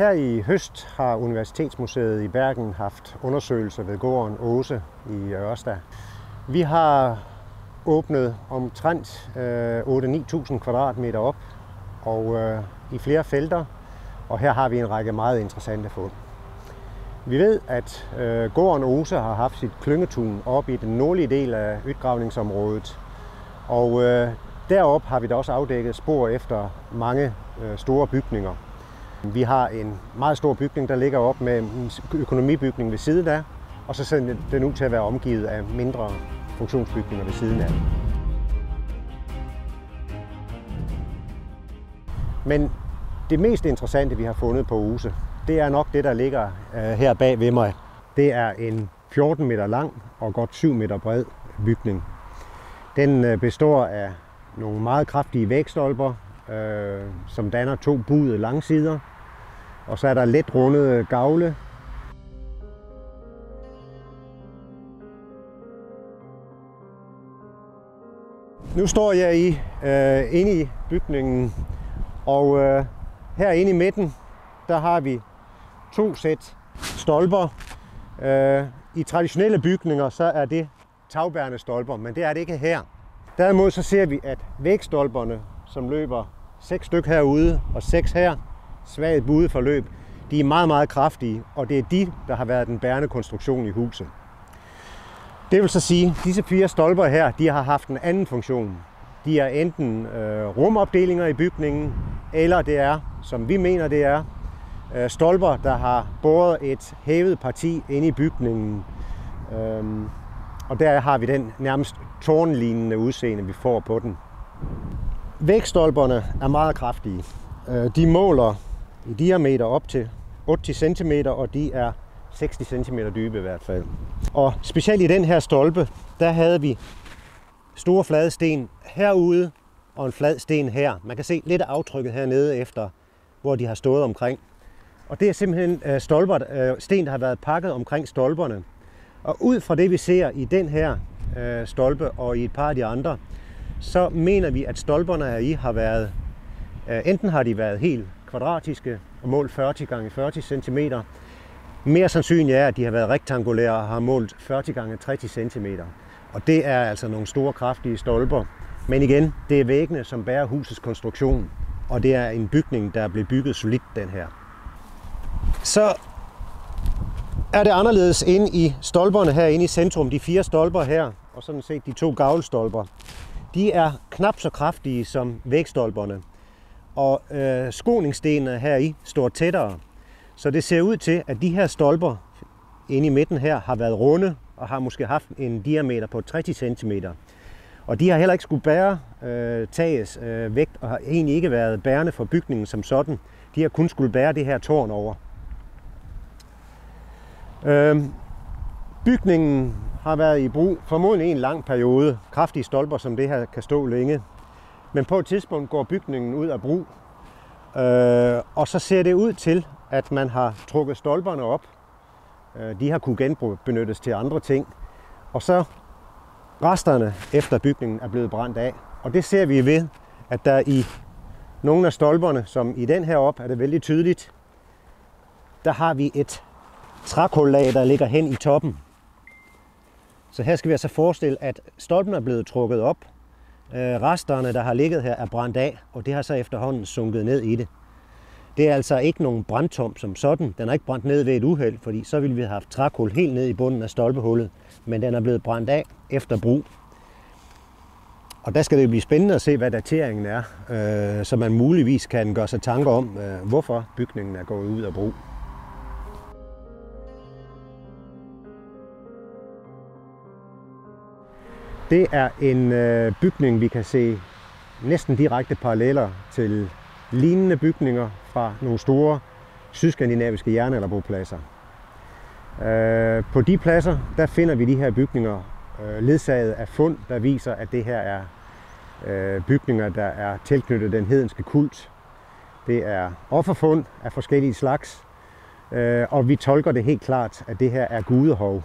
Her i høst har Universitetsmuseet i Bergen haft undersøgelser ved gården Åse i Ørsta. Vi har åbnet omtrent 8-9.000 kvadratmeter op og i flere felter, og her har vi en række meget interessante fund. Vi ved, at gården Åse har haft sit klyngetun op i den nordlige del af udgravningsområdet, og deroppe har vi da også afdækket spor efter mange store bygninger. Vi har en meget stor bygning, der ligger op med en økonomibygning ved siden af, og så ser den ud til at være omgivet af mindre funktionsbygninger ved siden af. Men det mest interessante, vi har fundet på Åse, det er nok det, der ligger her bag ved mig. Det er en 14 meter lang og godt 7 meter bred bygning. Den består af nogle meget kraftige vægstolper, som danner 2 buede langsider. Og så er der let rundede gavle. Nu står jeg inde i bygningen, og herinde i midten, der har vi 2 sæt stolper. I traditionelle bygninger, så er det tagbærende stolper, men det er det ikke her. Derimod så ser vi, at vægstolperne, som løber 6 stykker herude og 6 her, svagt buet forløb, de er meget, meget kraftige, og det er de, der har været den bærende konstruktion i huset. Det vil så sige, at disse 4 stolper her, de har haft en anden funktion. De er enten rumopdelinger i bygningen, eller det er, som vi mener det er, stolper, der har båret et hævet parti inde i bygningen. Og der har vi den nærmest tårnlignende udseende, vi får på den. Vægstolperne er meget kraftige. De måler i diameter op til 80 cm, og de er 60 cm dybe i hvert fald. Og specielt i den her stolpe, der havde vi store flade sten herude og en flad sten her. Man kan se lidt af aftrykket hernede efter, hvor de har stået omkring. Og det er simpelthen sten, der har været pakket omkring stolperne. Og ud fra det, vi ser i den her stolpe og i et par af de andre, så mener vi, at stolperne heri har været, enten har de været helt kvadratiske og målt 40 x 40 cm. Mere sandsynligt er, at de har været rektangulære og har målt 40 x 30 cm. Og det er altså nogle store, kraftige stolper. Men igen, det er væggene, som bærer husets konstruktion. Og det er en bygning, der er blevet bygget solidt, den her. Så er det anderledes inde i stolperne herinde i centrum. De 4 stolper her, og sådan set de 2 gavlstolper. De er knap så kraftige som vægstolperne. Og skåningsstenene heri står tættere. Så det ser ud til, at de her stolper inde i midten her har været runde og har måske haft en diameter på 30 cm. Og de har heller ikke skulle bære tagets vægt og har egentlig ikke været bærende for bygningen som sådan. De har kun skulle bære det her tårn over. Bygningen har været i brug formodentlig en lang periode. Kraftige stolper som det her kan stå længe. Men på et tidspunkt går bygningen ud af brug. Og så ser det ud til, at man har trukket stolperne op. De har kunne genbenyttes til andre ting. Og så resterne efter bygningen er blevet brændt af. Og det ser vi ved, at der i nogle af stolperne, som i den her op, er det vældig tydeligt, der har vi et trækullag, der ligger hen i toppen. Så her skal vi altså forestille, at stolpen er blevet trukket op. Resterne, der har ligget her, er brændt af, og det har så efterhånden sunket ned i det. Det er altså ikke nogen brandtom som sådan. Den er ikke brændt ned ved et uheld, fordi så ville vi have haft trækul helt ned i bunden af stolpehullet. Men den er blevet brændt af efter brug. Og der skal det blive spændende at se, hvad dateringen er, så man muligvis kan gøre sig tanker om, hvorfor bygningen er gået ud af brug. Det er en bygning, vi kan se næsten direkte paralleller til lignende bygninger fra nogle store sydskandinaviske jernalderbopladser. På de pladser, der finder vi de her bygninger ledsaget af fund, der viser, at det her er bygninger, der er tilknyttet den hedenske kult. Det er offerfund af forskellige slags, og vi tolker det helt klart, at det her er gudehov.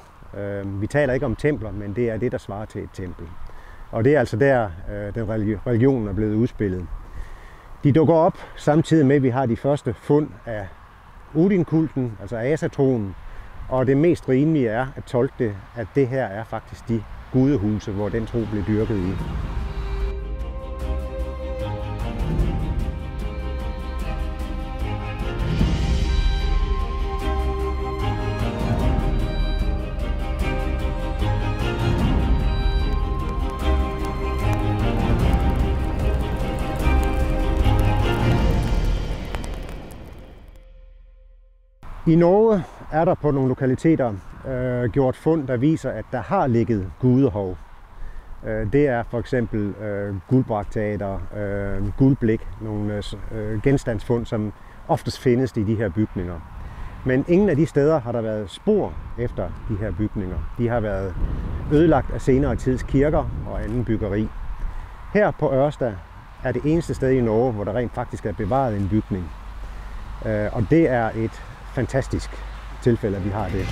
Vi taler ikke om templer, men det er det, der svarer til et tempel. Og det er altså der, den religion er blevet udspillet. De dukker op samtidig med, at vi har de første fund af Odin-kulten, altså asatroen. Og det mest rimelige er at tolke det, at det her er faktisk de gudehuse, hvor den tro blev dyrket i. I Norge er der på nogle lokaliteter gjort fund, der viser, at der har ligget gudehov. Det er for eksempel guldbragteater, guldblik, nogle genstandsfund, som oftest findes i de her bygninger. Men ingen af de steder har der været spor efter de her bygninger. De har været ødelagt af senere tids kirker og anden byggeri. Her på Ørsta er det eneste sted i Norge, hvor der rent faktisk er bevaret en bygning. Og det er et fantastisk tilfælde, at vi har det.